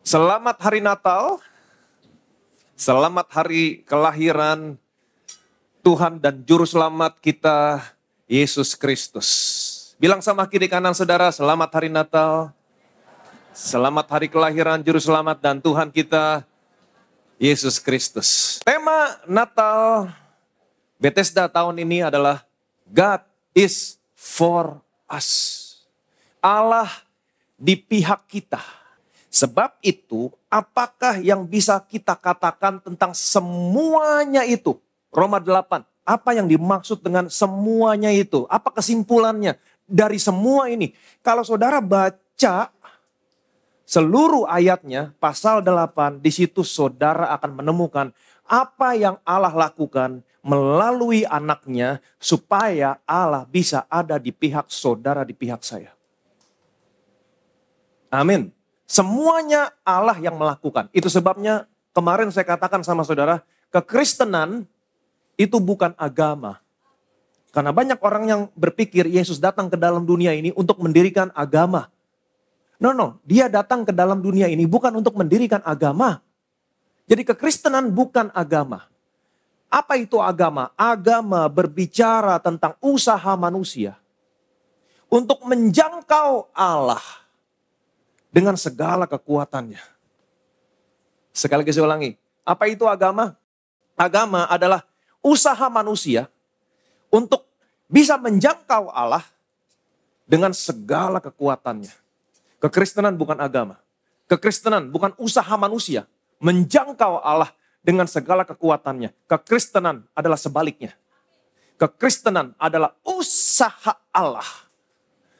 Selamat hari Natal, selamat hari kelahiran Tuhan dan Juru Selamat kita, Yesus Kristus. Bilang sama kiri kanan saudara, selamat hari Natal, selamat hari kelahiran Juru Selamat dan Tuhan kita, Yesus Kristus. Tema Natal Bethesda tahun ini adalah God is for us. Allah di pihak kita. Sebab itu, apakah yang bisa kita katakan tentang semuanya itu? Roma 8, apa yang dimaksud dengan semuanya itu? Apa kesimpulannya dari semua ini? Kalau saudara baca seluruh ayatnya, pasal 8, di situ saudara akan menemukan apa yang Allah lakukan melalui anaknya supaya Allah bisa ada di pihak saudara, di pihak saya. Amin. Semuanya Allah yang melakukan. Itu sebabnya kemarin saya katakan sama saudara, kekristenan itu bukan agama. Karena banyak orang yang berpikir Yesus datang ke dalam dunia ini untuk mendirikan agama. No, dia datang ke dalam dunia ini bukan untuk mendirikan agama. Jadi kekristenan bukan agama. Apa itu agama? Agama berbicara tentang usaha manusia untuk menjangkau Allah dengan segala kekuatannya. Sekali lagi saya ulangi. Apa itu agama? Agama adalah usaha manusia untuk bisa menjangkau Allah dengan segala kekuatannya. Kekristenan bukan agama. Kekristenan bukan usaha manusia menjangkau Allah dengan segala kekuatannya. Kekristenan adalah sebaliknya. Kekristenan adalah usaha Allah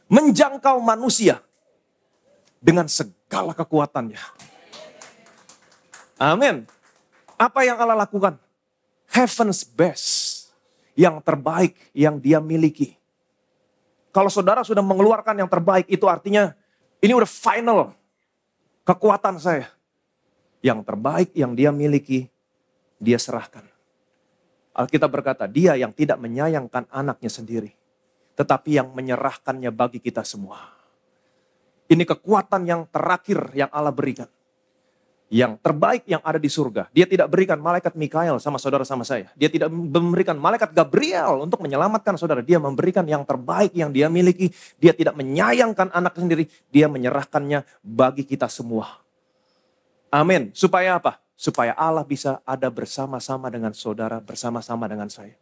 menjangkau manusia dengan segala kekuatannya. Amin. Apa yang Allah lakukan? Heaven's best. Yang terbaik yang dia miliki. Kalau saudara sudah mengeluarkan yang terbaik, itu artinya ini udah final kekuatan saya. Yang terbaik yang dia miliki, dia serahkan. Alkitab berkata, dia yang tidak menyayangkan anaknya sendiri, tetapi yang menyerahkannya bagi kita semua. Ini kekuatan yang terakhir yang Allah berikan. Yang terbaik yang ada di surga. Dia tidak berikan malaikat Mikael sama saudara sama saya. Dia tidak memberikan malaikat Gabriel untuk menyelamatkan saudara. Dia memberikan yang terbaik yang dia miliki. Dia tidak menyayangkan anak sendiri. Dia menyerahkannya bagi kita semua. Amin. Supaya apa? Supaya Allah bisa ada bersama-sama dengan saudara, bersama-sama dengan saya.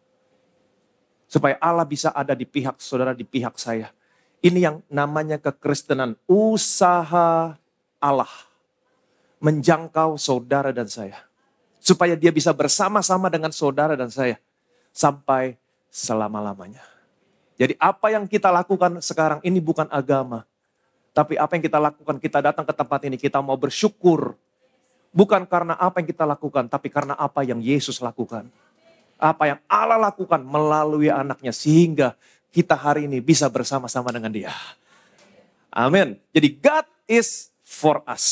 Supaya Allah bisa ada di pihak saudara, di pihak saya. Ini yang namanya kekristenan, usaha Allah menjangkau saudara dan saya. Supaya dia bisa bersama-sama dengan saudara dan saya sampai selama-lamanya. Jadi apa yang kita lakukan sekarang ini bukan agama. Tapi apa yang kita lakukan, kita datang ke tempat ini, kita mau bersyukur. Bukan karena apa yang kita lakukan, tapi karena apa yang Yesus lakukan. Apa yang Allah lakukan melalui anaknya sehingga kita hari ini bisa bersama-sama dengan dia. Amin. Jadi God is for us.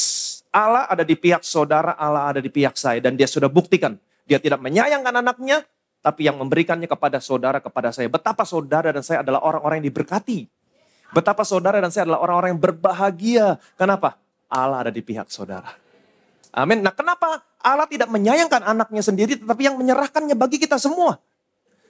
Allah ada di pihak saudara, Allah ada di pihak saya. Dan dia sudah buktikan. Dia tidak menyayangkan anaknya, tapi yang memberikannya kepada saudara, kepada saya. Betapa saudara dan saya adalah orang-orang yang diberkati. Betapa saudara dan saya adalah orang-orang yang berbahagia. Kenapa? Allah ada di pihak saudara. Amin. Nah kenapa Allah tidak menyayangkan anaknya sendiri, tetapi yang menyerahkannya bagi kita semua?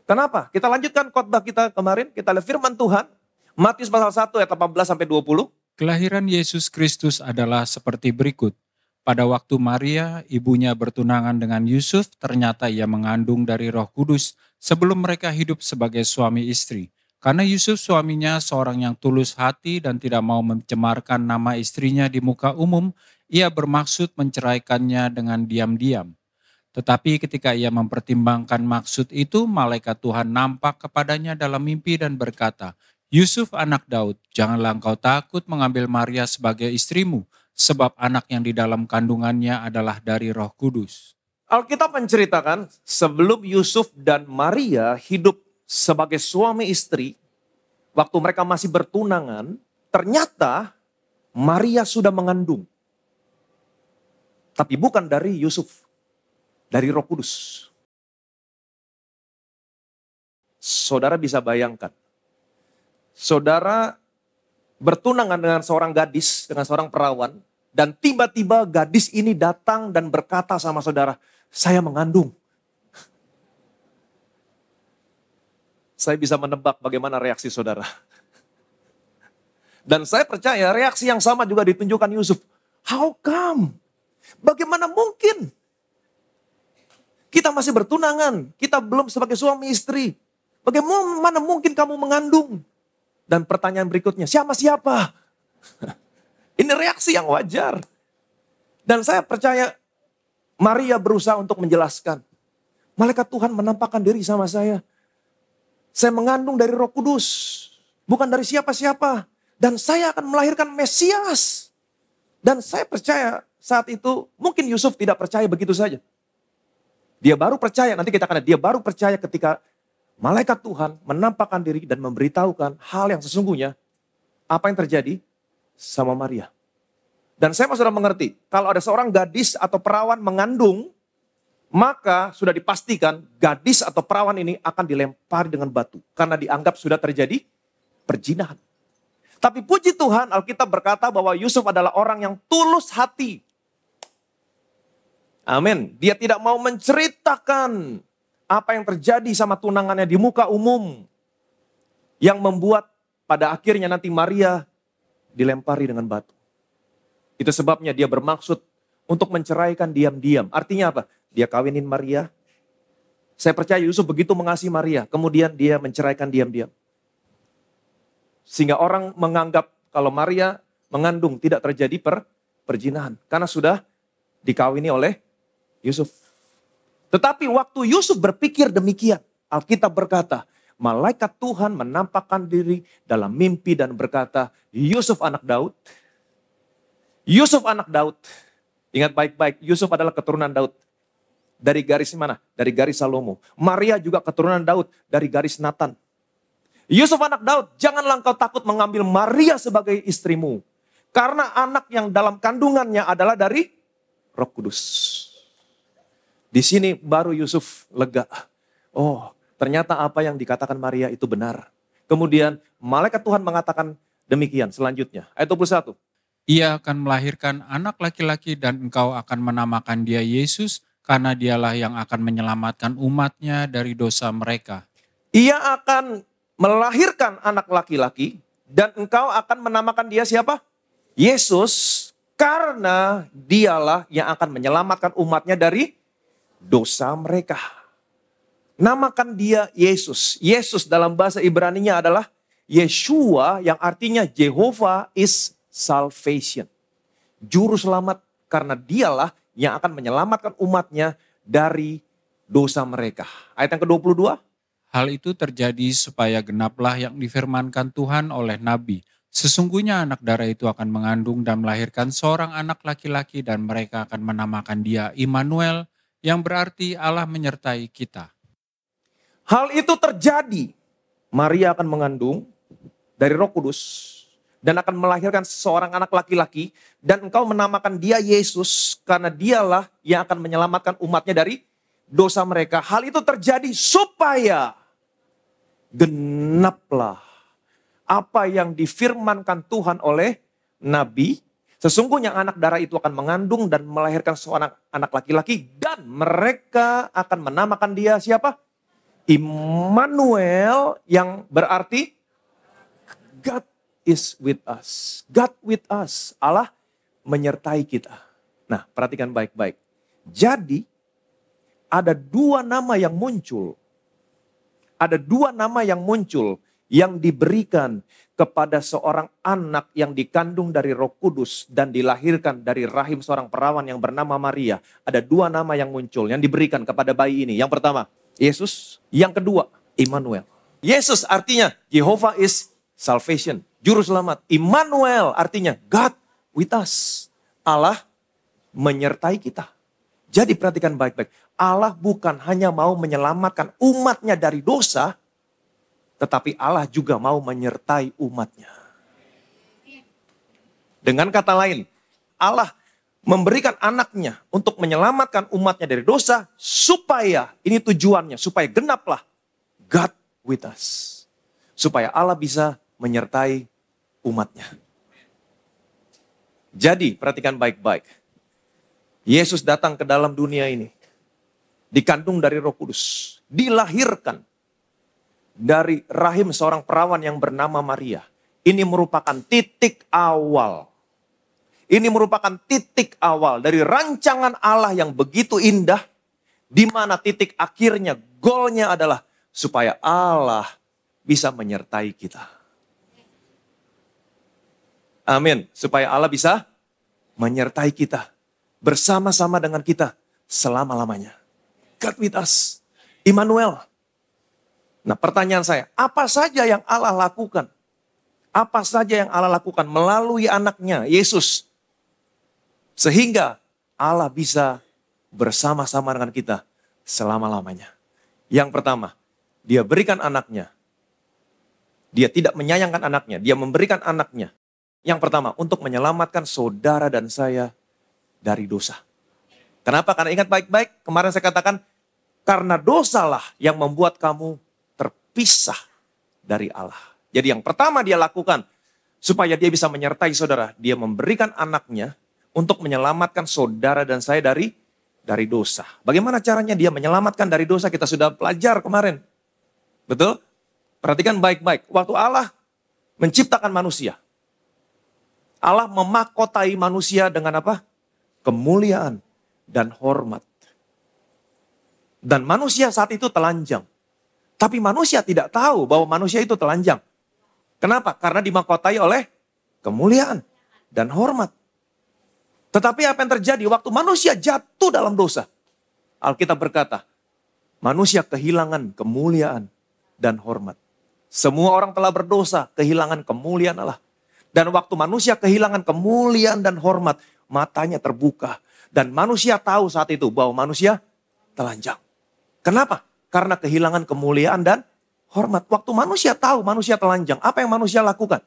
Kenapa? Kita lanjutkan khotbah kita kemarin, kita lihat firman Tuhan. Matius pasal 1 ayat 18-20. Kelahiran Yesus Kristus adalah seperti berikut. Pada waktu Maria, ibunya bertunangan dengan Yusuf, ternyata ia mengandung dari Roh Kudus sebelum mereka hidup sebagai suami istri. Karena Yusuf suaminya seorang yang tulus hati dan tidak mau mencemarkan nama istrinya di muka umum, ia bermaksud menceraikannya dengan diam-diam. Tetapi ketika ia mempertimbangkan maksud itu, malaikat Tuhan nampak kepadanya dalam mimpi dan berkata, Yusuf anak Daud, janganlah engkau takut mengambil Maria sebagai istrimu, sebab anak yang di dalam kandungannya adalah dari Roh Kudus. Alkitab menceritakan sebelum Yusuf dan Maria hidup sebagai suami istri, waktu mereka masih bertunangan, ternyata Maria sudah mengandung. Tapi bukan dari Yusuf. Dari Roh Kudus. Saudara bisa bayangkan. Saudara bertunangan dengan seorang gadis, dengan seorang perawan. Dan tiba-tiba gadis ini datang dan berkata sama saudara, saya mengandung. Saya bisa menebak bagaimana reaksi saudara. Dan saya percaya reaksi yang sama juga ditunjukkan Yusuf. How come? Bagaimana mungkin? Kita masih bertunangan, kita belum sebagai suami istri. Bagaimana mungkin kamu mengandung? Dan pertanyaan berikutnya, siapa? Ini reaksi yang wajar. Dan saya percaya Maria berusaha untuk menjelaskan. Malaikat Tuhan menampakkan diri sama saya. Saya mengandung dari Roh Kudus. Bukan dari siapa-siapa. Dan saya akan melahirkan Mesias. Dan saya percaya saat itu mungkin Yusuf tidak percaya begitu saja. Dia baru percaya, nanti kita akan lihat, dia baru percaya ketika malaikat Tuhan menampakkan diri dan memberitahukan hal yang sesungguhnya. Apa yang terjadi sama Maria. Dan saya sudah mengerti, kalau ada seorang gadis atau perawan mengandung, maka sudah dipastikan gadis atau perawan ini akan dilempari dengan batu. Karena dianggap sudah terjadi perzinahan. Tapi puji Tuhan, Alkitab berkata bahwa Yusuf adalah orang yang tulus hati. Amin. Dia tidak mau menceritakan apa yang terjadi sama tunangannya di muka umum. Yang membuat pada akhirnya nanti Maria dilempari dengan batu. Itu sebabnya dia bermaksud untuk menceraikan diam-diam. Artinya apa? Dia kawinin Maria. Saya percaya Yusuf begitu mengasihi Maria. Kemudian dia menceraikan diam-diam. Sehingga orang menganggap kalau Maria mengandung tidak terjadi perzinahan. Karena sudah dikawini oleh Yusuf. Tetapi waktu Yusuf berpikir demikian, Alkitab berkata, malaikat Tuhan menampakkan diri dalam mimpi dan berkata, Yusuf anak Daud. Yusuf anak Daud. Ingat baik-baik, Yusuf adalah keturunan Daud. Dari garis mana? Dari garis Salomo. Maria juga keturunan Daud dari garis Nathan. Yusuf anak Daud, janganlah engkau takut mengambil Maria sebagai istrimu. Karena anak yang dalam kandungannya adalah dari Roh Kudus. Di sini baru Yusuf lega. Oh, ternyata apa yang dikatakan Maria itu benar. Kemudian malaikat Tuhan mengatakan demikian selanjutnya. Ayat 21. Ia akan melahirkan anak laki-laki dan engkau akan menamakan dia Yesus karena dialah yang akan menyelamatkan umatnya dari dosa mereka. Ia akan melahirkan anak laki-laki dan engkau akan menamakan dia siapa? Yesus, karena dialah yang akan menyelamatkan umatnya dari dosa mereka. Namakan dia Yesus. Yesus dalam bahasa Ibrani-nya adalah Yeshua yang artinya Jehovah is salvation. Juru selamat karena dialah yang akan menyelamatkan umatnya dari dosa mereka. Ayat yang ke-22. Hal itu terjadi supaya genaplah yang difirmankan Tuhan oleh Nabi. Sesungguhnya anak darah itu akan mengandung dan melahirkan seorang anak laki-laki dan mereka akan menamakan dia Immanuel yang berarti Allah menyertai kita. Hal itu terjadi. Maria akan mengandung dari Roh Kudus dan akan melahirkan seorang anak laki-laki dan engkau menamakan dia Yesus karena dialah yang akan menyelamatkan umatnya dari dosa mereka. Hal itu terjadi supaya genaplah apa yang difirmankan Tuhan oleh Nabi. Sesungguhnya anak darah itu akan mengandung dan melahirkan seorang anak laki-laki dan mereka akan menamakan dia siapa? Immanuel yang berarti God is with us. God with us. Allah menyertai kita. Nah, perhatikan baik-baik. Jadi, ada dua nama yang muncul. Ada dua nama yang muncul yang diberikan kepada seorang anak yang dikandung dari Roh Kudus dan dilahirkan dari rahim seorang perawan yang bernama Maria. Ada dua nama yang muncul yang diberikan kepada bayi ini. Yang pertama, Yesus. Yang kedua, Immanuel. Yesus artinya Jehovah is salvation. Juru selamat. Immanuel artinya God with us. Allah menyertai kita. Jadi perhatikan baik-baik. Allah bukan hanya mau menyelamatkan umatnya dari dosa, tetapi Allah juga mau menyertai umatnya. Dengan kata lain, Allah memberikan anaknya untuk menyelamatkan umatnya dari dosa, supaya, ini tujuannya, supaya genaplah God with us. Supaya Allah bisa menyertai umatnya. Jadi perhatikan baik-baik. Yesus datang ke dalam dunia ini. Dikandung dari Roh Kudus. Dilahirkan dari rahim seorang perawan yang bernama Maria. Ini merupakan titik awal. Ini merupakan titik awal dari rancangan Allah yang begitu indah. Di mana titik akhirnya, goalnya adalah supaya Allah bisa menyertai kita. Amin. Supaya Allah bisa menyertai kita. Bersama-sama dengan kita selama-lamanya. God with us. Immanuel. Nah, pertanyaan saya, apa saja yang Allah lakukan? Apa saja yang Allah lakukan melalui anaknya, Yesus. Sehingga Allah bisa bersama-sama dengan kita selama-lamanya. Yang pertama, dia berikan anaknya. Dia tidak menyayangkan anaknya, dia memberikan anaknya. Yang pertama, untuk menyelamatkan saudara dan saya dari dosa. Kenapa? Karena ingat baik-baik, kemarin saya katakan, karena dosalah yang membuat kamu terpisah dari Allah. Jadi yang pertama dia lakukan, supaya dia bisa menyertai saudara, dia memberikan anaknya untuk menyelamatkan saudara dan saya dari dosa. Bagaimana caranya dia menyelamatkan dari dosa? Kita sudah belajar kemarin. Betul? Perhatikan baik-baik. Waktu Allah menciptakan manusia, Allah memakotai manusia dengan apa? Kemuliaan dan hormat. Dan manusia saat itu telanjang. Tapi manusia tidak tahu bahwa manusia itu telanjang. Kenapa? Karena dimakotai oleh kemuliaan dan hormat. Tetapi apa yang terjadi waktu manusia jatuh dalam dosa? Alkitab berkata, manusia kehilangan kemuliaan dan hormat. Semua orang telah berdosa, kehilangan kemuliaan Allah. Dan waktu manusia kehilangan kemuliaan dan hormat, matanya terbuka. Dan manusia tahu saat itu bahwa manusia telanjang. Kenapa? Karena kehilangan kemuliaan dan hormat. Waktu manusia tahu manusia telanjang, apa yang manusia lakukan?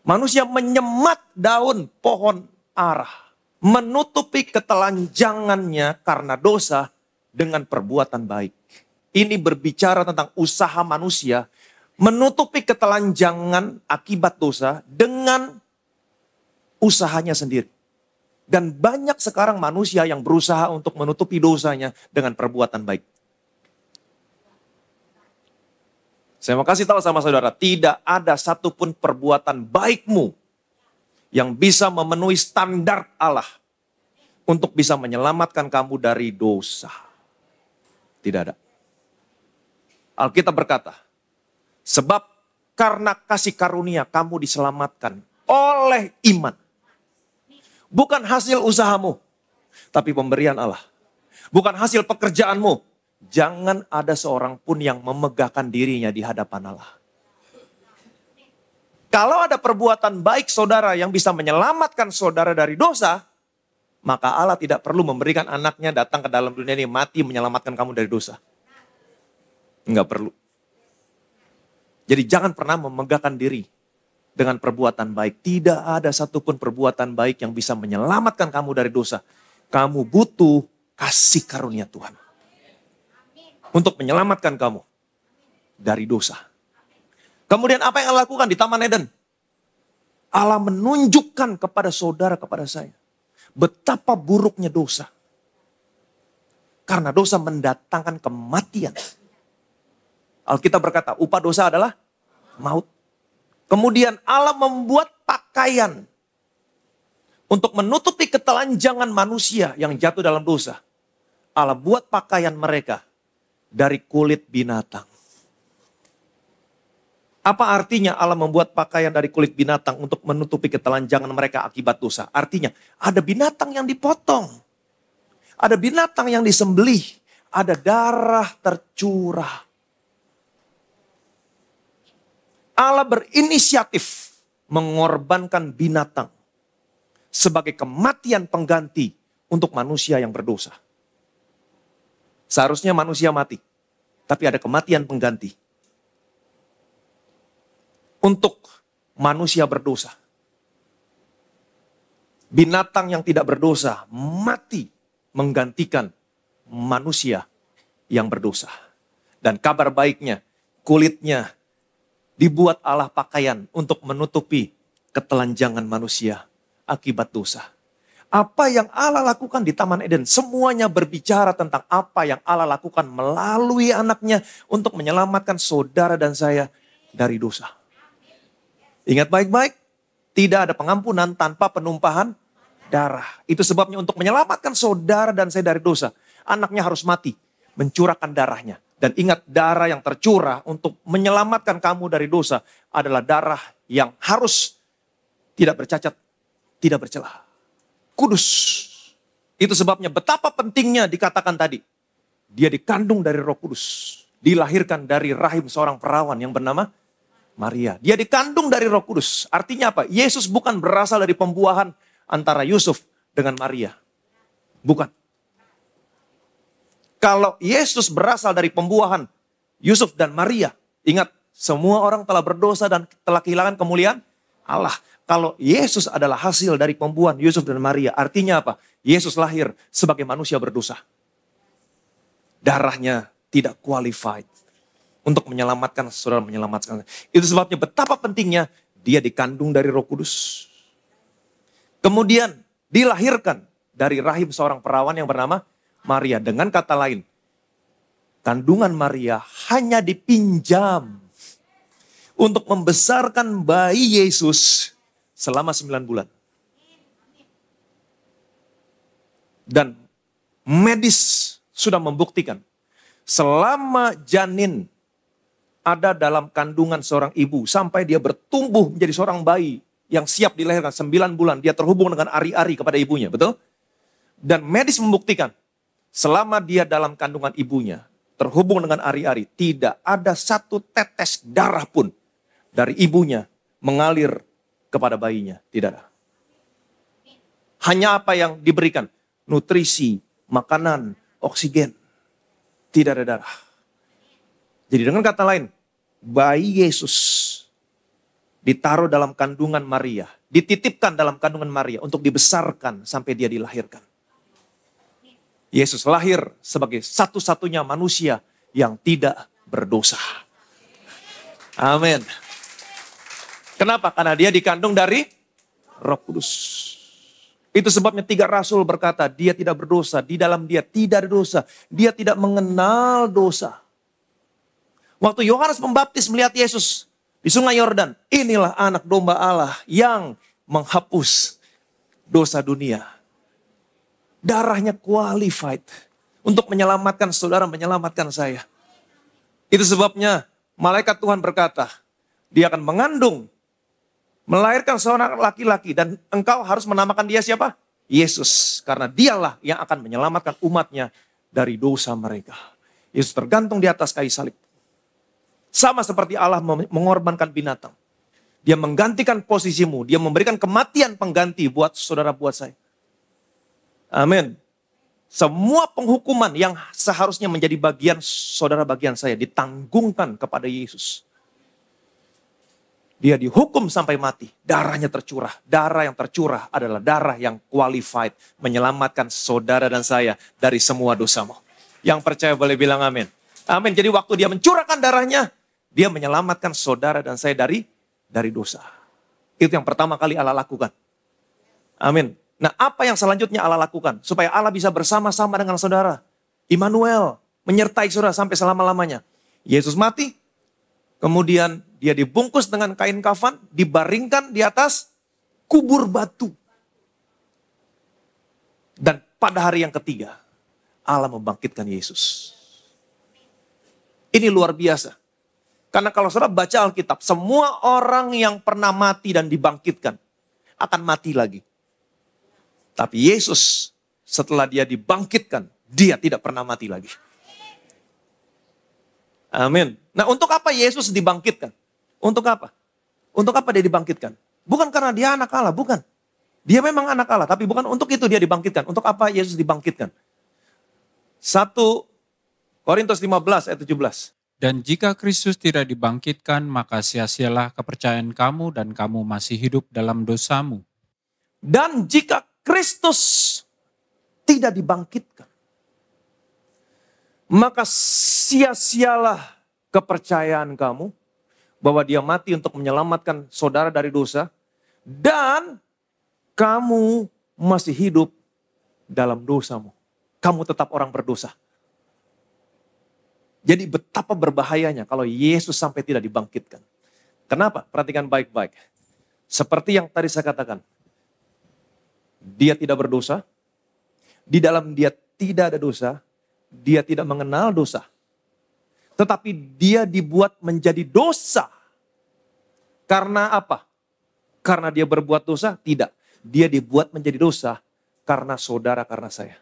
Manusia menyemat daun pohon ara, menutupi ketelanjangannya karena dosa dengan perbuatan baik. Ini berbicara tentang usaha manusia menutupi ketelanjangan akibat dosa dengan usahanya sendiri. Dan banyak sekarang manusia yang berusaha untuk menutupi dosanya dengan perbuatan baik. Saya mau kasih tahu sama saudara, tidak ada satupun perbuatan baikmu yang bisa memenuhi standar Allah untuk bisa menyelamatkan kamu dari dosa. Tidak ada. Alkitab berkata, sebab karena kasih karunia kamu diselamatkan oleh iman. Bukan hasil usahamu, tapi pemberian Allah. Bukan hasil pekerjaanmu. Jangan ada seorang pun yang memegahkan dirinya di hadapan Allah. Kalau ada perbuatan baik saudara yang bisa menyelamatkan saudara dari dosa, maka Allah tidak perlu memberikan anaknya datang ke dalam dunia ini mati menyelamatkan kamu dari dosa. Enggak perlu. Jadi jangan pernah memegahkan diri dengan perbuatan baik. Tidak ada satupun perbuatan baik yang bisa menyelamatkan kamu dari dosa. Kamu butuh kasih karunia Tuhan. Untuk menyelamatkan kamu dari dosa. Kemudian apa yang Allah lakukan di Taman Eden? Allah menunjukkan kepada saudara, kepada saya. Betapa buruknya dosa. Karena dosa mendatangkan kematian. Alkitab berkata, upah dosa adalah maut. Kemudian Allah membuat pakaian untuk menutupi ketelanjangan manusia yang jatuh dalam dosa. Allah buat pakaian mereka dari kulit binatang. Apa artinya Allah membuat pakaian dari kulit binatang untuk menutupi ketelanjangan mereka akibat dosa? Artinya ada binatang yang dipotong. Ada binatang yang disembelih. Ada darah tercurah. Allah berinisiatif mengorbankan binatang sebagai kematian pengganti untuk manusia yang berdosa. Seharusnya manusia mati, tapi ada kematian pengganti untuk manusia berdosa. Binatang yang tidak berdosa mati menggantikan manusia yang berdosa. Dan kabar baiknya, kulitnya dibuat Allah pakaian untuk menutupi ketelanjangan manusia akibat dosa. Apa yang Allah lakukan di Taman Eden, semuanya berbicara tentang apa yang Allah lakukan melalui anaknya untuk menyelamatkan saudara dan saya dari dosa. Ingat baik-baik, tidak ada pengampunan tanpa penumpahan darah. Itu sebabnya untuk menyelamatkan saudara dan saya dari dosa, anaknya harus mati, mencurahkan darahnya. Dan ingat, darah yang tercurah untuk menyelamatkan kamu dari dosa adalah darah yang harus tidak bercacat, tidak bercelah. Kudus. Itu sebabnya betapa pentingnya dikatakan tadi. Dia dikandung dari Roh Kudus. Dilahirkan dari rahim seorang perawan yang bernama Maria. Dia dikandung dari Roh Kudus. Artinya apa? Yesus bukan berasal dari pembuahan antara Yusuf dengan Maria. Bukan. Kalau Yesus berasal dari pembuahan Yusuf dan Maria, ingat, semua orang telah berdosa dan telah kehilangan kemuliaan Allah. Kalau Yesus adalah hasil dari pembuahan Yusuf dan Maria, artinya apa? Yesus lahir sebagai manusia berdosa. Darahnya tidak qualified untuk menyelamatkan saudara, menyelamatkan. Itu sebabnya betapa pentingnya dia dikandung dari Roh Kudus. Kemudian dilahirkan dari rahim seorang perawan yang bernama Maria. Dengan kata lain, kandungan Maria hanya dipinjam untuk membesarkan bayi Yesus selama 9 bulan. Dan medis sudah membuktikan, selama janin ada dalam kandungan seorang ibu, sampai dia bertumbuh menjadi seorang bayi yang siap dilahirkan 9 bulan, dia terhubung dengan ari-ari kepada ibunya, betul? Dan medis membuktikan, selama dia dalam kandungan ibunya, terhubung dengan ari-ari, tidak ada satu tetes darah pun dari ibunya mengalir kepada bayinya. Tidak ada. Hanya apa yang diberikan, nutrisi, makanan, oksigen. Tidak ada darah. Jadi dengan kata lain, bayi Yesus ditaruh dalam kandungan Maria, dititipkan dalam kandungan Maria untuk dibesarkan sampai dia dilahirkan. Yesus lahir sebagai satu-satunya manusia yang tidak berdosa. Amin. Kenapa? Karena dia dikandung dari Roh Kudus. Itu sebabnya 3 rasul berkata, dia tidak berdosa, di dalam dia tidak ada dosa. Dia tidak mengenal dosa. Waktu Yohanes Pembaptis melihat Yesus di Sungai Yordan, inilah anak domba Allah yang menghapus dosa dunia. Darahnya qualified untuk menyelamatkan saudara, menyelamatkan saya. Itu sebabnya malaikat Tuhan berkata, dia akan mengandung, melahirkan seorang laki-laki, dan engkau harus menamakan dia siapa? Yesus. Karena dialah yang akan menyelamatkan umatnya dari dosa mereka. Yesus tergantung di atas kayu salib. Sama seperti Allah mengorbankan binatang. Dia menggantikan posisimu, dia memberikan kematian pengganti buat saudara, buat saya. Amin. Semua penghukuman yang seharusnya menjadi bagian saudara, bagian saya, ditanggungkan kepada Yesus. Dia dihukum sampai mati, darahnya tercurah. Darah yang tercurah adalah darah yang qualified menyelamatkan saudara dan saya dari semua dosamu. Yang percaya boleh bilang amin. Amin. Jadi waktu dia mencurahkan darahnya, dia menyelamatkan saudara dan saya dari dosa. Itu yang pertama kali Allah lakukan. Amin. Nah, apa yang selanjutnya Allah lakukan? Supaya Allah bisa bersama-sama dengan saudara. Immanuel, menyertai saudara sampai selama-lamanya. Yesus mati, kemudian dia dibungkus dengan kain kafan, dibaringkan di atas kubur batu. Dan pada hari yang ketiga, Allah membangkitkan Yesus. Ini luar biasa. Karena kalau saudara baca Alkitab, semua orang yang pernah mati dan dibangkitkan akan mati lagi. Tapi Yesus setelah dia dibangkitkan, dia tidak pernah mati lagi. Amin. Nah, untuk apa Yesus dibangkitkan? Untuk apa? Untuk apa dia dibangkitkan? Bukan karena dia anak Allah, bukan. Dia memang anak Allah, tapi bukan untuk itu dia dibangkitkan. Untuk apa Yesus dibangkitkan? 1 Korintus 15 ayat 17. Dan jika Kristus tidak dibangkitkan, maka sia-sialah kepercayaan kamu dan kamu masih hidup dalam dosamu. Dan jika Kristus tidak dibangkitkan, maka sia-sialah kepercayaan kamu bahwa dia mati untuk menyelamatkan saudara dari dosa, dan kamu masih hidup dalam dosamu. Kamu tetap orang berdosa. Jadi betapa berbahayanya kalau Yesus sampai tidak dibangkitkan. Kenapa? Perhatikan baik-baik. Seperti yang tadi saya katakan. Dia tidak berdosa. Di dalam dia tidak ada dosa. Dia tidak mengenal dosa. Tetapi dia dibuat menjadi dosa. Karena apa? Karena dia berbuat dosa? Tidak. Dia dibuat menjadi dosa karena saudara, karena saya.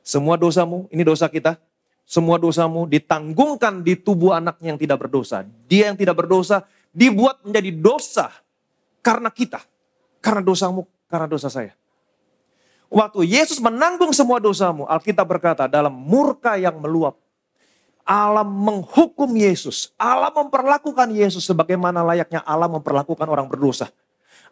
Semua dosamu, ini dosa kita. Semua dosamu ditanggungan di tubuh anaknya yang tidak berdosa. Dia yang tidak berdosa dibuat menjadi dosa karena kita. Karena dosamu, karena dosa saya. Waktu Yesus menanggung semua dosamu, Alkitab berkata dalam murka yang meluap. Allah menghukum Yesus. Allah memperlakukan Yesus sebagaimana layaknya Allah memperlakukan orang berdosa.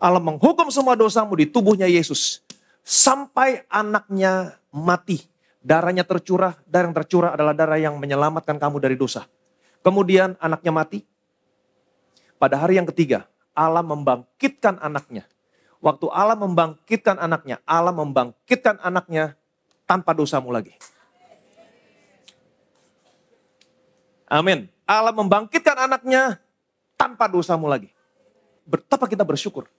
Allah menghukum semua dosamu di tubuhnya Yesus. Sampai anaknya mati. Darahnya tercurah, darah yang tercurah adalah darah yang menyelamatkan kamu dari dosa. Kemudian anaknya mati. Pada hari yang ketiga, Allah membangkitkan anaknya. Waktu Allah membangkitkan anaknya tanpa dosamu lagi. Amin. Allah membangkitkan anaknya tanpa dosamu lagi. Betapa kita bersyukur.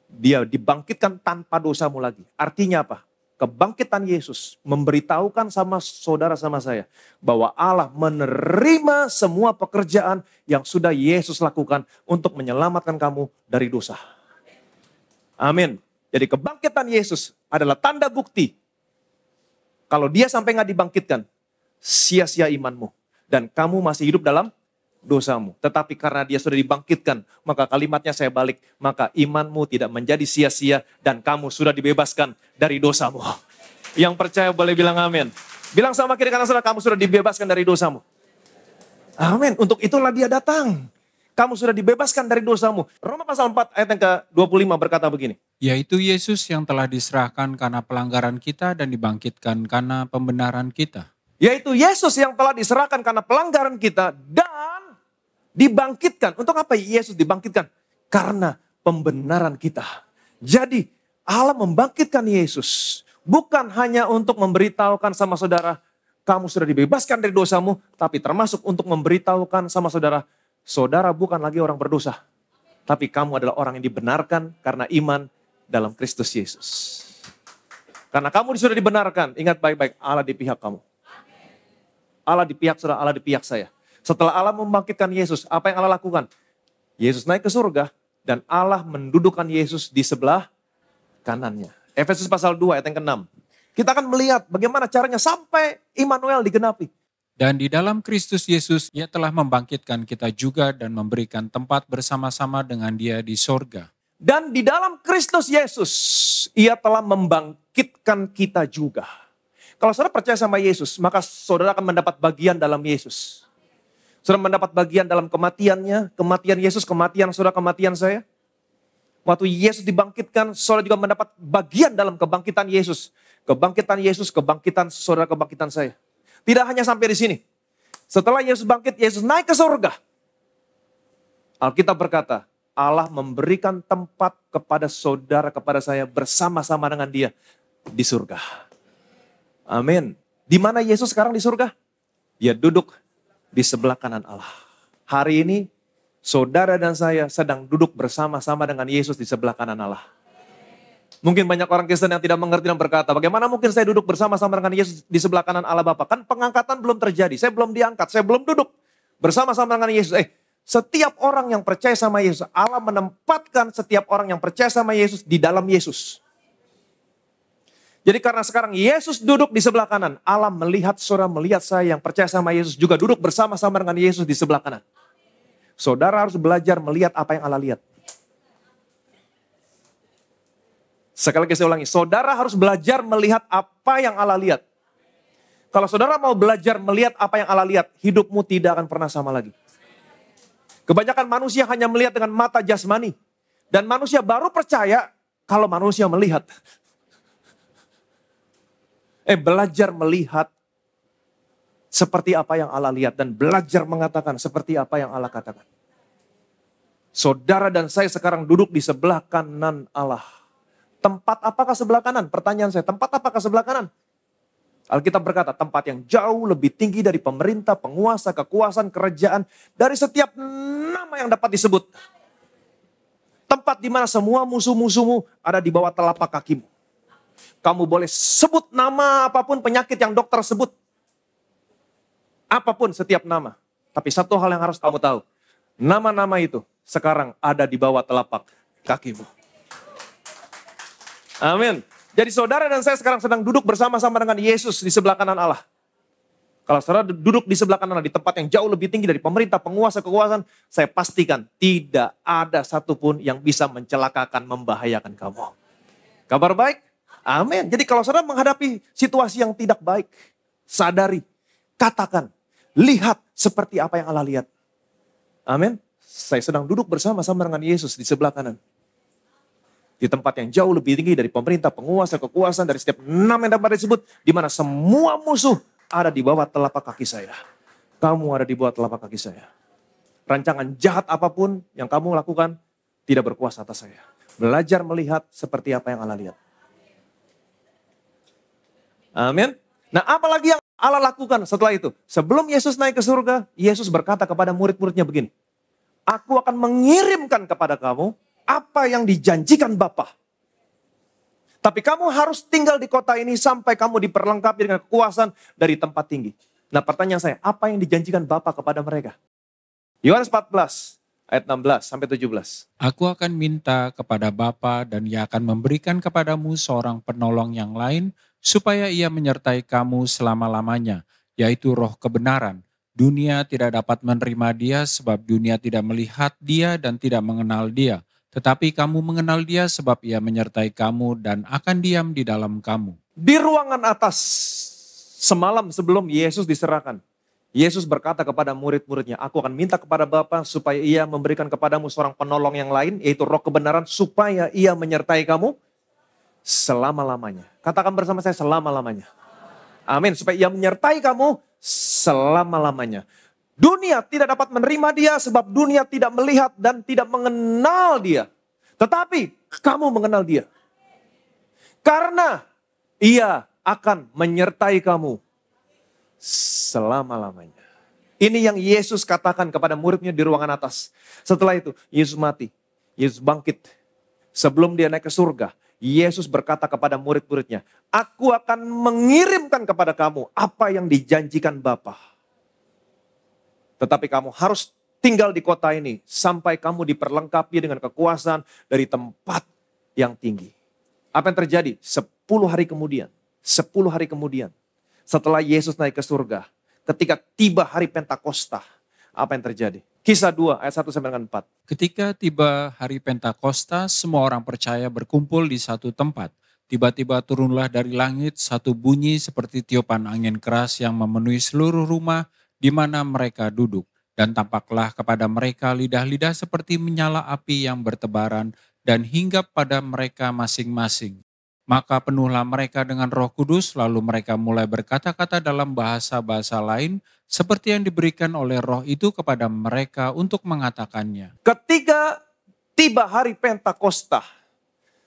Dia dibangkitkan tanpa dosamu lagi. Artinya apa? Kebangkitan Yesus memberitahukan sama saudara sama saya bahwa Allah menerima semua pekerjaan yang sudah Yesus lakukan untuk menyelamatkan kamu dari dosa. Amin. Jadi kebangkitan Yesus adalah tanda bukti. Kalau dia sampai nggak dibangkitkan, sia-sia imanmu. Dan kamu masih hidup dalam dosamu. Tetapi karena dia sudah dibangkitkan, maka kalimatnya saya balik. Maka imanmu tidak menjadi sia-sia dan kamu sudah dibebaskan dari dosamu. Yang percaya boleh bilang amin. Bilang sama kiri kanan saudara, kamu sudah dibebaskan dari dosamu. Amin. Untuk itulah dia datang. Kamu sudah dibebaskan dari dosamu. Roma pasal 4 ayat yang ke-25 berkata begini. Yaitu Yesus yang telah diserahkan karena pelanggaran kita dan dibangkitkan karena pembenaran kita. Yaitu Yesus yang telah diserahkan karena pelanggaran kita dan dibangkitkan. Untuk apa Yesus dibangkitkan? Karena pembenaran kita. Jadi Allah membangkitkan Yesus. Bukan hanya untuk memberitahukan sama saudara, kamu sudah dibebaskan dari dosamu. Tapi termasuk untuk memberitahukan sama saudara, saudara bukan lagi orang berdosa. Tapi kamu adalah orang yang dibenarkan karena iman dalam Kristus Yesus. Karena kamu sudah dibenarkan, ingat baik-baik, Allah di pihak kamu. Allah di pihak saudara, Allah di pihak saya. Setelah Allah membangkitkan Yesus, apa yang Allah lakukan? Yesus naik ke surga dan Allah mendudukkan Yesus di sebelah kanannya. Efesus pasal 2 ayat yang ke-6. Kita akan melihat bagaimana caranya sampai Immanuel digenapi. Dan di dalam Kristus Yesus, Ia telah membangkitkan kita juga dan memberikan tempat bersama-sama dengan Dia di sorga. Dan di dalam Kristus Yesus, Ia telah membangkitkan kita juga. Kalau saudara percaya sama Yesus, maka saudara akan mendapat bagian dalam Yesus. Saudara mendapat bagian dalam kematiannya, kematian Yesus, kematian saudara, kematian saya. Waktu Yesus dibangkitkan, saudara juga mendapat bagian dalam kebangkitan Yesus. Kebangkitan Yesus, kebangkitan saudara, kebangkitan saya. Tidak hanya sampai di sini. Setelah Yesus bangkit, Yesus naik ke surga. Alkitab berkata, Allah memberikan tempat kepada saudara, kepada saya bersama-sama dengan dia di surga. Amin. Di mana Yesus sekarang di surga? Dia duduk di sebelah kanan Allah. Hari ini saudara dan saya sedang duduk bersama-sama dengan Yesus di sebelah kanan Allah. Mungkin banyak orang Kristen yang tidak mengerti dan berkata, bagaimana mungkin saya duduk bersama-sama dengan Yesus di sebelah kanan Allah Bapa? Kan pengangkatan belum terjadi, saya belum diangkat, saya belum duduk bersama-sama dengan Yesus. Setiap orang yang percaya sama Yesus, Allah menempatkan setiap orang yang percaya sama Yesus di dalam Yesus. Jadi karena sekarang Yesus duduk di sebelah kanan, Allah melihat saudara, melihat saya yang percaya sama Yesus juga duduk bersama-sama dengan Yesus di sebelah kanan. Saudara harus belajar melihat apa yang Allah lihat. Sekali lagi saya ulangi, saudara harus belajar melihat apa yang Allah lihat. Kalau saudara mau belajar melihat apa yang Allah lihat, hidupmu tidak akan pernah sama lagi. Kebanyakan manusia hanya melihat dengan mata jasmani. Dan manusia baru percaya kalau manusia melihat. Belajar melihat seperti apa yang Allah lihat. Dan belajar mengatakan seperti apa yang Allah katakan. Saudara dan saya sekarang duduk di sebelah kanan Allah. Tempat apakah sebelah kanan? Pertanyaan saya, tempat apakah sebelah kanan? Alkitab berkata, tempat yang jauh lebih tinggi dari pemerintah, penguasa, kekuasaan, kerajaan, dari setiap nama yang dapat disebut. Tempat di mana semua musuh-musuhmu ada di bawah telapak kakimu. Kamu boleh sebut nama apapun, penyakit yang dokter sebut. Apapun setiap nama. Tapi satu hal yang harus kamu tahu. Nama-nama itu sekarang ada di bawah telapak kakimu. Amin. Jadi saudara dan saya sekarang sedang duduk bersama-sama dengan Yesus di sebelah kanan Allah. Kalau saudara duduk di sebelah kanan Allah, di tempat yang jauh lebih tinggi dari pemerintah, penguasa, kekuasaan, saya pastikan tidak ada satupun yang bisa mencelakakan, membahayakan kamu. Kabar baik? Amin. Jadi kalau saudara menghadapi situasi yang tidak baik, sadari, katakan, lihat seperti apa yang Allah lihat. Amin. Saya sedang duduk bersama-sama dengan Yesus di sebelah kanan. Di tempat yang jauh lebih tinggi dari pemerintah, penguasa, kekuasaan, dari setiap nama yang dapat disebut, di mana semua musuh ada di bawah telapak kaki saya. Kamu ada di bawah telapak kaki saya. Rancangan jahat apapun yang kamu lakukan tidak berkuasa atas saya. Belajar melihat seperti apa yang Allah lihat. Amin. Nah, apalagi yang Allah lakukan setelah itu? Sebelum Yesus naik ke surga, Yesus berkata kepada murid-muridnya begini, aku akan mengirimkan kepada kamu apa yang dijanjikan Bapa. Tapi kamu harus tinggal di kota ini sampai kamu diperlengkapi dengan kekuasaan dari tempat tinggi. Nah, pertanyaan saya, apa yang dijanjikan Bapa kepada mereka? Yohanes 14 ayat 16 sampai 17. Aku akan minta kepada Bapa dan Ia akan memberikan kepadamu seorang penolong yang lain supaya Ia menyertai kamu selama-lamanya, yaitu Roh kebenaran. Dunia tidak dapat menerima Dia sebab dunia tidak melihat Dia dan tidak mengenal Dia. Tetapi kamu mengenal Dia sebab Ia menyertai kamu dan akan diam di dalam kamu. Di ruangan atas, semalam sebelum Yesus diserahkan, Yesus berkata kepada murid-muridnya, aku akan minta kepada Bapa supaya Ia memberikan kepadamu seorang penolong yang lain, yaitu Roh kebenaran, supaya Ia menyertai kamu selama-lamanya. Katakan bersama saya, selama-lamanya. Amin. Supaya Ia menyertai kamu selama-lamanya. Dunia tidak dapat menerima Dia sebab dunia tidak melihat dan tidak mengenal Dia. Tetapi kamu mengenal Dia. Karena Ia akan menyertai kamu selama-lamanya. Ini yang Yesus katakan kepada muridnya di ruangan atas. Setelah itu Yesus mati, Yesus bangkit. Sebelum Dia naik ke surga, Yesus berkata kepada murid-muridnya, aku akan mengirimkan kepada kamu apa yang dijanjikan Bapa. Tetapi kamu harus tinggal di kota ini sampai kamu diperlengkapi dengan kekuasaan dari tempat yang tinggi. Apa yang terjadi? 10 hari kemudian. 10 hari kemudian. Setelah Yesus naik ke surga. Ketika tiba hari Pentakosta. Apa yang terjadi? Kisah 2 ayat 1 sampai dengan 4. Ketika tiba hari Pentakosta, semua orang percaya berkumpul di satu tempat. Tiba-tiba turunlah dari langit satu bunyi seperti tiupan angin keras yang memenuhi seluruh rumah di mana mereka duduk. Dan tampaklah kepada mereka lidah-lidah seperti menyala api yang bertebaran dan hinggap pada mereka masing-masing. Maka penuhlah mereka dengan Roh Kudus, lalu mereka mulai berkata-kata dalam bahasa-bahasa lain seperti yang diberikan oleh Roh itu kepada mereka untuk mengatakannya. Ketika tiba hari Pentakosta,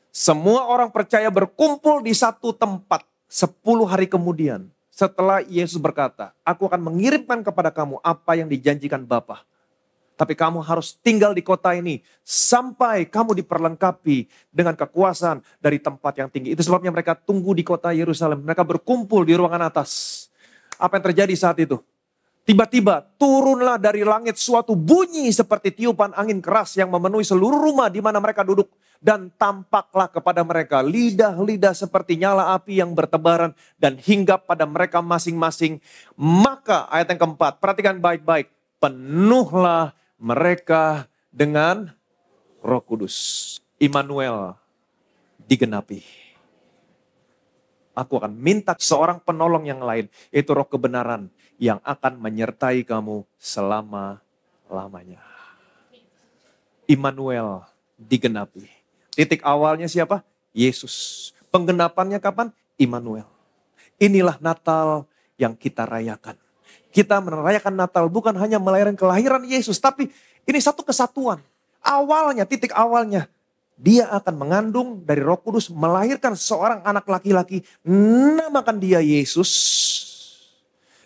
semua orang percaya berkumpul di satu tempat 10 hari kemudian. Setelah Yesus berkata, aku akan mengirimkan kepada kamu apa yang dijanjikan Bapa. Tapi kamu harus tinggal di kota ini sampai kamu diperlengkapi dengan kekuasaan dari tempat yang tinggi. Itu sebabnya mereka tunggu di kota Yerusalem. Mereka berkumpul di ruangan atas. Apa yang terjadi saat itu? Tiba-tiba turunlah dari langit suatu bunyi seperti tiupan angin keras yang memenuhi seluruh rumah di mana mereka duduk. Dan tampaklah kepada mereka lidah-lidah seperti nyala api yang bertebaran dan hinggap pada mereka masing-masing. Maka ayat yang keempat, perhatikan baik-baik. Penuhlah mereka dengan Roh Kudus. Immanuel digenapi. Aku akan minta seorang penolong yang lain, yaitu Roh kebenaran yang akan menyertai kamu selama-lamanya. Immanuel digenapi. Titik awalnya siapa? Yesus. Penggenapannya kapan? Immanuel. Inilah Natal yang kita rayakan. Kita merayakan Natal bukan hanya merayakan kelahiran Yesus, tapi ini satu kesatuan. Awalnya, titik awalnya, Dia akan mengandung dari Roh Kudus, melahirkan seorang anak laki-laki, namakan dia Yesus.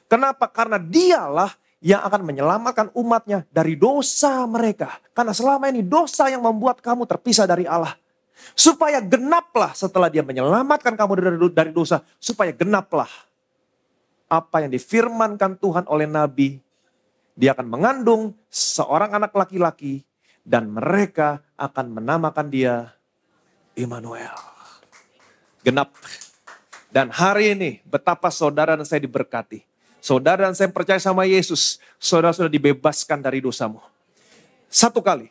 Kenapa? Karena dialah yang akan menyelamatkan umatnya dari dosa mereka. Karena selama ini dosa yang membuat kamu terpisah dari Allah. Supaya genaplah setelah dia menyelamatkan kamu dari dosa. Supaya genaplah apa yang difirmankan Tuhan oleh Nabi. Dia akan mengandung seorang anak laki-laki. Dan mereka akan menamakan dia Immanuel. Genap. Dan hari ini betapa saudara dan saya diberkati. Saudara dan saya percaya sama Yesus. Saudara sudah dibebaskan dari dosamu. Satu kali.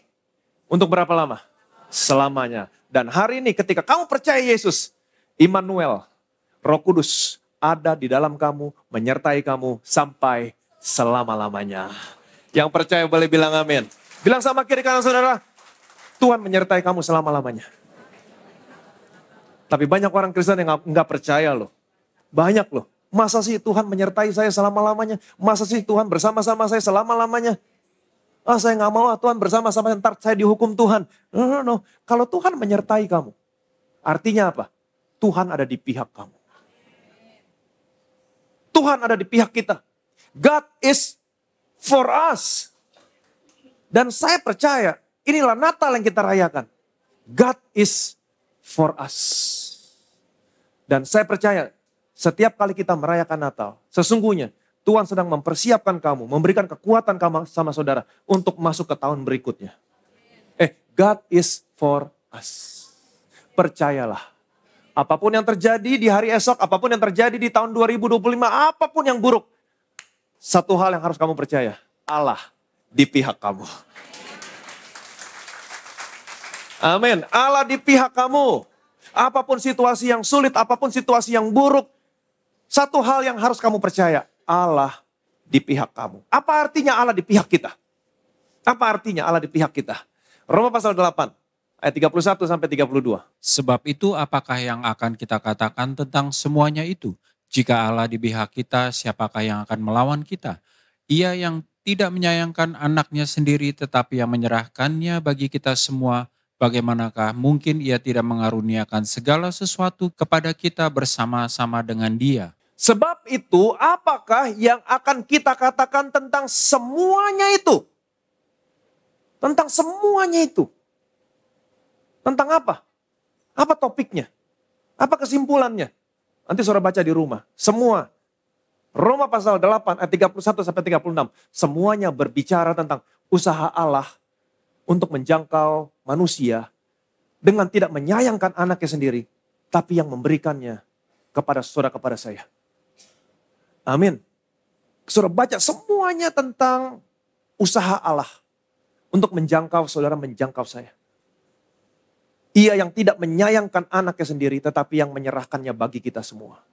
Untuk berapa lama? Selamanya. Dan hari ini ketika kamu percaya Yesus. Immanuel, Roh Kudus ada di dalam kamu. Menyertai kamu sampai selama-lamanya. Yang percaya boleh bilang amin. Bilang sama kiri kanan saudara, Tuhan menyertai kamu selama-lamanya. Tapi banyak orang Kristen yang nggak percaya loh. Banyak loh. Masa sih Tuhan menyertai saya selama-lamanya? Masa sih Tuhan bersama-sama saya selama-lamanya? Saya nggak mau Tuhan bersama-sama saya, ntar saya dihukum Tuhan. No. Kalau Tuhan menyertai kamu, artinya apa? Tuhan ada di pihak kamu. Tuhan ada di pihak kita. God is for us. Dan saya percaya, inilah Natal yang kita rayakan. God is for us. Dan saya percaya, setiap kali kita merayakan Natal, sesungguhnya Tuhan sedang mempersiapkan kamu, memberikan kekuatan kamu sama saudara untuk masuk ke tahun berikutnya. God is for us. Percayalah. Apapun yang terjadi di hari esok, apapun yang terjadi di tahun 2025, apapun yang buruk. Satu hal yang harus kamu percaya, Allah di pihak kamu. Amin. Allah di pihak kamu. Apapun situasi yang sulit, apapun situasi yang buruk. Satu hal yang harus kamu percaya. Allah di pihak kamu. Apa artinya Allah di pihak kita? Apa artinya Allah di pihak kita? Roma pasal 8 ayat 31 sampai 32. Sebab itu apakah yang akan kita katakan tentang semuanya itu? Jika Allah di pihak kita, siapakah yang akan melawan kita? Ia yang tidak menyayangkan anaknya sendiri tetapi yang menyerahkannya bagi kita semua, bagaimanakah mungkin ia tidak mengaruniakan segala sesuatu kepada kita bersama-sama dengan dia? Sebab itu apakah yang akan kita katakan tentang semuanya itu? Tentang semuanya itu. Tentang apa? Apa topiknya? Apa kesimpulannya? Nanti saudara baca di rumah. Semua. Roma pasal 8 ayat 31 sampai 36. Semuanya berbicara tentang usaha Allah untuk menjangkau manusia dengan tidak menyayangkan anaknya sendiri, tapi yang memberikannya kepada saudara, kepada saya. Amin. Saudara baca semuanya tentang usaha Allah untuk menjangkau saudara, menjangkau saya. Ia yang tidak menyayangkan anaknya sendiri, tetapi yang menyerahkannya bagi kita semua.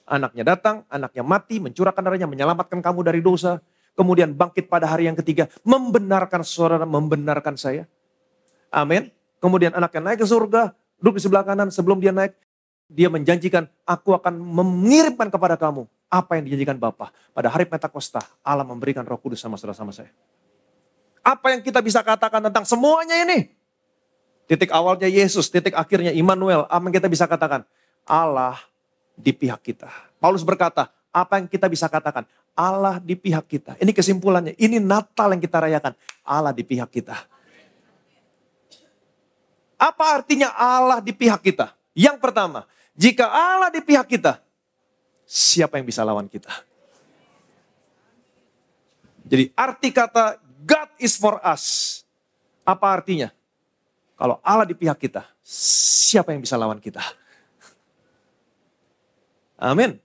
Anaknya datang, anaknya mati, mencurahkan darahnya, menyelamatkan kamu dari dosa. Kemudian bangkit pada hari yang ketiga, membenarkan saudara, membenarkan saya. Amin. Kemudian anaknya naik ke surga, duduk di sebelah kanan. Sebelum dia naik, dia menjanjikan, aku akan mengirimkan kepada kamu apa yang dijanjikan Bapa. Pada hari Pentakosta, Allah memberikan Roh Kudus sama saudara, sama saya. Apa yang kita bisa katakan tentang semuanya ini? Titik awalnya Yesus, titik akhirnya Immanuel. Apa yang kita bisa katakan? Allah di pihak kita. Paulus berkata, apa yang kita bisa katakan? Allah di pihak kita. Ini kesimpulannya. Ini Natal yang kita rayakan. Allah di pihak kita. Apa artinya Allah di pihak kita? Yang pertama, jika Allah di pihak kita, siapa yang bisa lawan kita? Jadi arti kata God is for us. Apa artinya? Kalau Allah di pihak kita, siapa yang bisa lawan kita? Amin.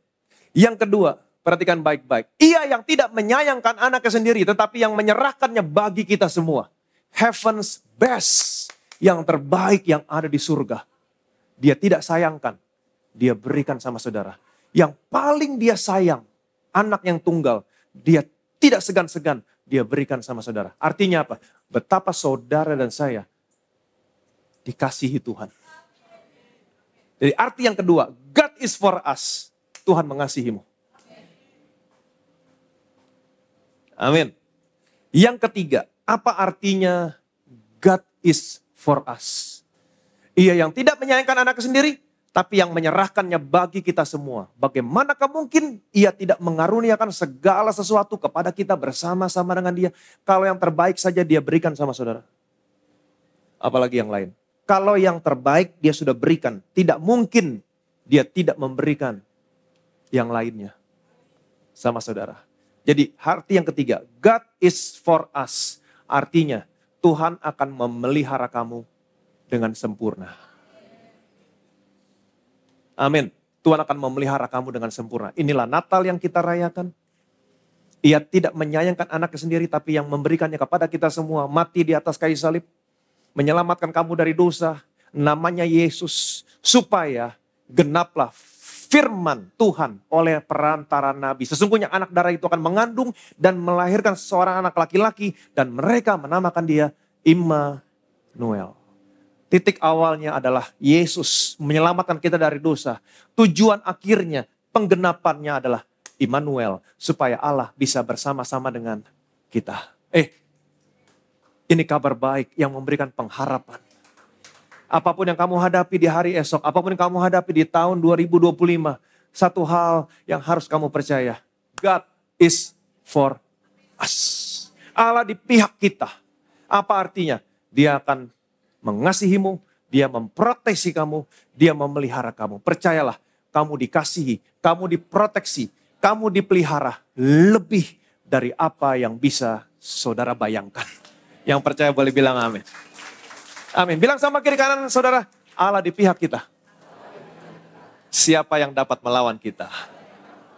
Yang kedua, perhatikan baik-baik. Ia yang tidak menyayangkan anaknya sendiri, tetapi yang menyerahkannya bagi kita semua. Heaven's best, yang terbaik yang ada di surga. Dia tidak sayangkan, dia berikan sama saudara. Yang paling dia sayang, anak yang tunggal, dia tidak segan-segan, dia berikan sama saudara. Artinya apa? Betapa saudara dan saya dikasihi Tuhan. Jadi arti yang kedua, God is for us. Tuhan mengasihimu. Amin. Yang ketiga, apa artinya God is for us? Ia yang tidak menyayangkan anaknya sendiri, tapi yang menyerahkannya bagi kita semua. Bagaimanakah mungkin ia tidak mengaruniakan segala sesuatu kepada kita bersama-sama dengan dia. Kalau yang terbaik saja dia berikan sama saudara. Apalagi yang lain. Kalau yang terbaik dia sudah berikan, tidak mungkin dia tidak memberikan yang lainnya sama saudara. Jadi arti yang ketiga, God is for us. Artinya Tuhan akan memelihara kamu dengan sempurna. Amin. Tuhan akan memelihara kamu dengan sempurna. Inilah Natal yang kita rayakan. Ia tidak menyayangkan anaknya sendiri, tapi yang memberikannya kepada kita semua. Mati di atas kayu salib. Menyelamatkan kamu dari dosa. Namanya Yesus. Supaya genaplah firman Tuhan oleh perantara nabi. Sesungguhnya anak darah itu akan mengandung dan melahirkan seorang anak laki-laki. Dan mereka menamakan dia Immanuel. Titik awalnya adalah Yesus menyelamatkan kita dari dosa. Tujuan akhirnya, penggenapannya adalah Immanuel. Supaya Allah bisa bersama-sama dengan kita. Ini kabar baik yang memberikan pengharapan. Apapun yang kamu hadapi di hari esok, apapun yang kamu hadapi di tahun 2025. Satu hal yang harus kamu percaya. God is for us. Allah di pihak kita. Apa artinya? Dia akan mengasihimu, dia memproteksi kamu, dia memelihara kamu. Percayalah, kamu dikasihi, kamu diproteksi, kamu dipelihara lebih dari apa yang bisa saudara bayangkan. Yang percaya boleh bilang amin. Amin. Bilang sama kiri kanan saudara, Allah di pihak kita. Siapa yang dapat melawan kita?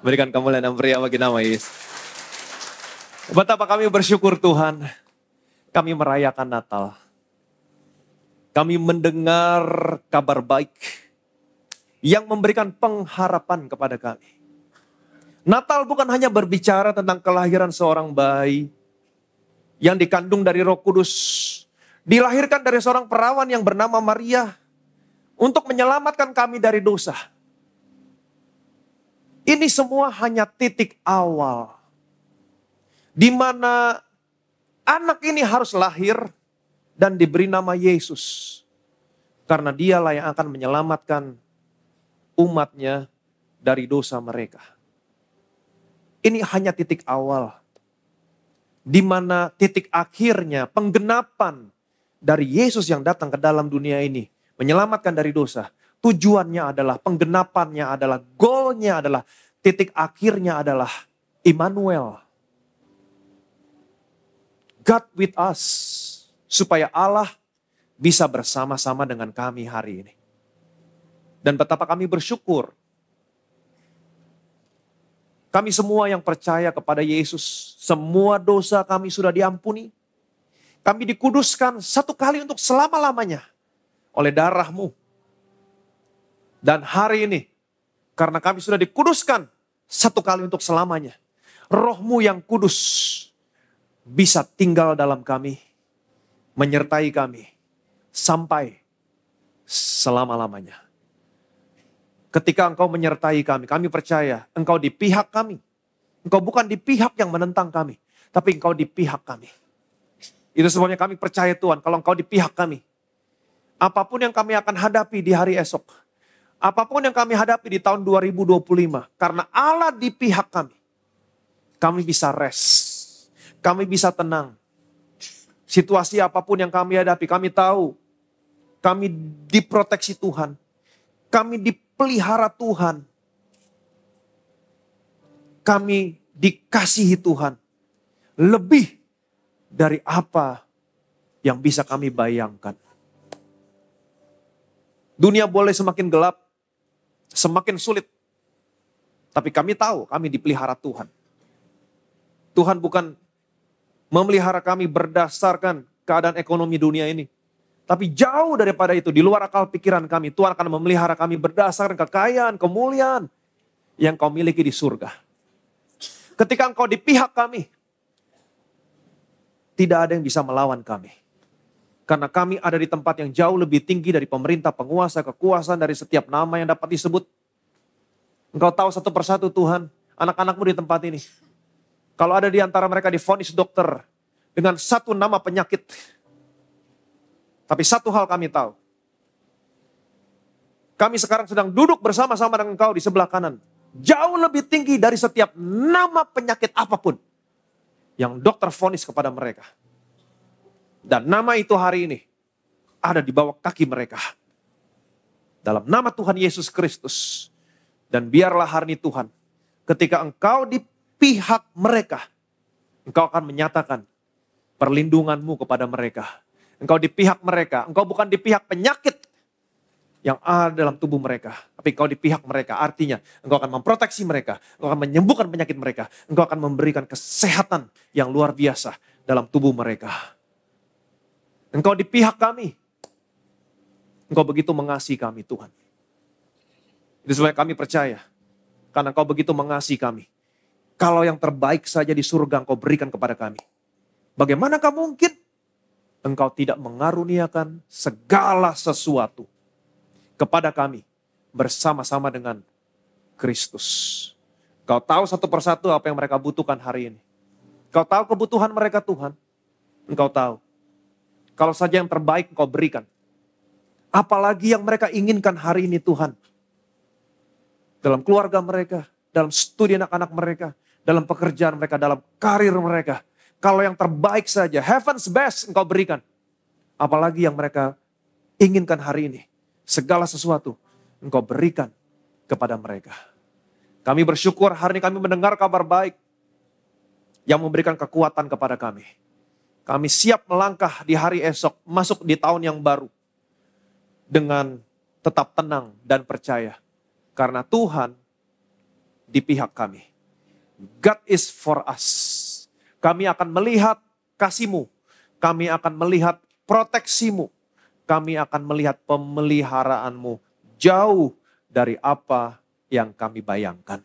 Berikan kemuliaan dan beri bagi nama Yesus. Betapa kami bersyukur Tuhan, kami merayakan Natal. Kami mendengar kabar baik yang memberikan pengharapan kepada kami. Natal bukan hanya berbicara tentang kelahiran seorang bayi yang dikandung dari Roh Kudus, dilahirkan dari seorang perawan yang bernama Maria untuk menyelamatkan kami dari dosa. Ini semua hanya titik awal di mana anak ini harus lahir dan diberi nama Yesus. Karena dialah yang akan menyelamatkan umatnya dari dosa mereka. Ini hanya titik awal. Di mana titik akhirnya penggenapan dari Yesus yang datang ke dalam dunia ini. Menyelamatkan dari dosa. Tujuannya adalah, penggenapannya adalah, goalnya adalah, titik akhirnya adalah Immanuel. God with us. Supaya Allah bisa bersama-sama dengan kami hari ini. Dan betapa kami bersyukur. Kami semua yang percaya kepada Yesus, semua dosa kami sudah diampuni. Kami dikuduskan satu kali untuk selama-lamanya oleh darah-Mu. Dan hari ini, karena kami sudah dikuduskan satu kali untuk selamanya, Roh-Mu yang kudus bisa tinggal dalam kami, menyertai kami sampai selama-lamanya. Ketika Engkau menyertai kami, kami percaya Engkau di pihak kami. Engkau bukan di pihak yang menentang kami, tapi Engkau di pihak kami. Itu sebabnya kami percaya Tuhan, kalau Engkau di pihak kami, apapun yang kami akan hadapi di hari esok, apapun yang kami hadapi di tahun 2025, karena Allah di pihak kami bisa rest, kami bisa tenang. Situasi apapun yang kami hadapi, kami tahu, kami diproteksi Tuhan, kami dipelihara Tuhan, kami dikasihi Tuhan, lebih dari apa yang bisa kami bayangkan. Dunia boleh semakin gelap, semakin sulit, tapi kami tahu kami dipelihara Tuhan. Tuhan bukan memelihara kami berdasarkan keadaan ekonomi dunia ini. Tapi jauh daripada itu, di luar akal pikiran kami, Tuhan akan memelihara kami berdasarkan kekayaan, kemuliaan yang Kau miliki di surga. Ketika Engkau di pihak kami, tidak ada yang bisa melawan kami. Karena kami ada di tempat yang jauh lebih tinggi dari pemerintah, penguasa, kekuasaan, dari setiap nama yang dapat disebut. Engkau tahu satu persatu Tuhan, anak-anak-Mu di tempat ini. Kalau ada di antara mereka divonis dokter dengan satu nama penyakit. Tapi satu hal kami tahu. Kami sekarang sedang duduk bersama-sama dengan Engkau di sebelah kanan. Jauh lebih tinggi dari setiap nama penyakit apapun yang dokter vonis kepada mereka. Dan nama itu hari ini ada di bawah kaki mereka. Dalam nama Tuhan Yesus Kristus. Dan biarlah hari ini Tuhan, ketika Engkau di pihak mereka, Engkau akan menyatakan perlindungan-Mu kepada mereka. Engkau di pihak mereka, Engkau bukan di pihak penyakit yang ada dalam tubuh mereka. Tapi Engkau di pihak mereka, artinya Engkau akan memproteksi mereka. Engkau akan menyembuhkan penyakit mereka. Engkau akan memberikan kesehatan yang luar biasa dalam tubuh mereka. Engkau di pihak kami. Engkau begitu mengasihi kami Tuhan. Itu sebabnya kami percaya. Karena Engkau begitu mengasihi kami. Kalau yang terbaik saja di surga Engkau berikan kepada kami. Bagaimanakah mungkin Engkau tidak mengaruniakan segala sesuatu kepada kami bersama-sama dengan Kristus. Kau tahu satu persatu apa yang mereka butuhkan hari ini. Kau tahu kebutuhan mereka Tuhan. Engkau tahu. Kalau saja yang terbaik Engkau berikan. Apalagi yang mereka inginkan hari ini Tuhan. Dalam keluarga mereka, dalam studi anak-anak mereka, dalam pekerjaan mereka, dalam karir mereka. Kalau yang terbaik saja, heaven's best Engkau berikan. Apalagi yang mereka inginkan hari ini. Segala sesuatu Engkau berikan kepada mereka. Kami bersyukur hari ini kami mendengar kabar baik yang memberikan kekuatan kepada kami. Kami siap melangkah di hari esok, masuk di tahun yang baru. Dengan tetap tenang dan percaya. Karena Tuhan di pihak kami. God is for us. Kami akan melihat kasih-Mu. Kami akan melihat proteksi-Mu. Kami akan melihat pemeliharaan-Mu jauh dari apa yang kami bayangkan.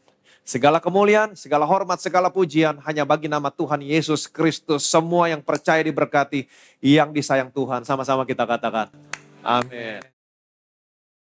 Segala kemuliaan, segala hormat, segala pujian hanya bagi nama Tuhan Yesus Kristus. Semua yang percaya diberkati, yang disayang Tuhan. Sama-sama kita katakan. Amin.